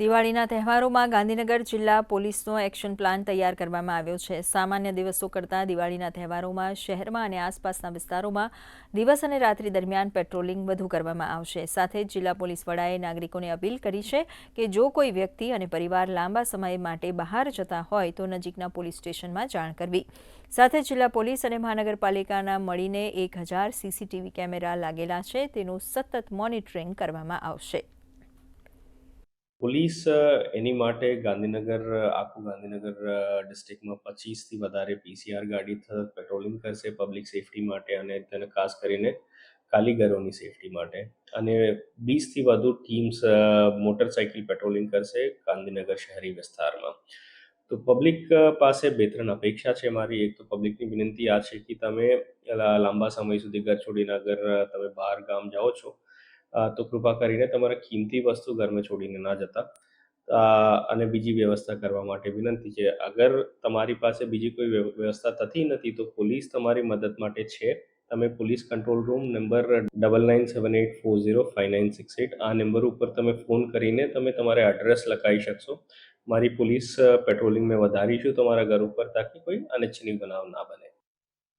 દિવાળીના તહેવારોમાં ગાંધીનગર જિલ્લા પોલીસનો એક્શન પ્લાન તૈયાર કરવામાં આવ્યો છે। સામાન્ય દિવસો કરતાં દિવાળીના તહેવારોમાં શહેરમાં અને આસપાસના વિસ્તારોમાં દિવસ અને રાત્રિ દરમિયાન પેટ્રોલિંગ વધુ કરવામાં આવશે। સાથે જ જિલ્લા પોલીસ વડાએ નાગરિકોને અપીલ કરી છે કે જો કોઈ વ્યક્તિ અને પરિવાર લાંબા સમય માટે બહાર જતા હોય તો નજીકના પોલીસ સ્ટેશનમાં જાણ કરવી। સાથે જિલ્લા પોલીસ અને મહાનગરપાલિકાના મળીને 1000 સીસીટીવી કેમેરા લાગેલા છે, તેનું સતત મોનિટરિંગ કરવામાં આવશે। પોલીસ એની માટે આખું ગાંધીનગર ડિસ્ટ્રિક્ટમાં 25થી વધારે પીસીઆર ગાડી પેટ્રોલિંગ કરશે પબ્લિક સેફટી માટે અને તેને ખાસ કરીને કારીગરોની સેફટી માટે, અને 20થી વધુ ટીમ્સ મોટરસાઇકલ પેટ્રોલિંગ કરશે ગાંધીનગર શહેરી વિસ્તારમાં। તો પબ્લિક પાસે 2-3 અપેક્ષા છે મારી। એક તો પબ્લિકની વિનંતી આ છે કે તમે લાંબા સમય સુધી ઘર છોડીને અગર તમે બહાર ગામ જાઓ છો તો કૃપા કરીને તમારા કિંમતી વસ્તુ ઘરમાં છોડીને ના જતા, અને બીજી વ્યવસ્થા કરવા માટે વિનંતી છે। અગર તમારી પાસે બીજી કોઈ વ્યવસ્થા થતી નથી તો પોલીસ તમારી મદદ માટે છે। તમે પોલીસ કંટ્રોલ રૂમ નંબર 9978405968 આ નંબર ઉપર તમે ફોન કરીને તમે તમારા એડ્રેસ લખાવી શકશો। મારી પોલીસ પેટ્રોલિંગ મેં વધારીશું તમારા ઘર ઉપર, તાકી કોઈ અનિચ્છનીય બનાવ ના બને।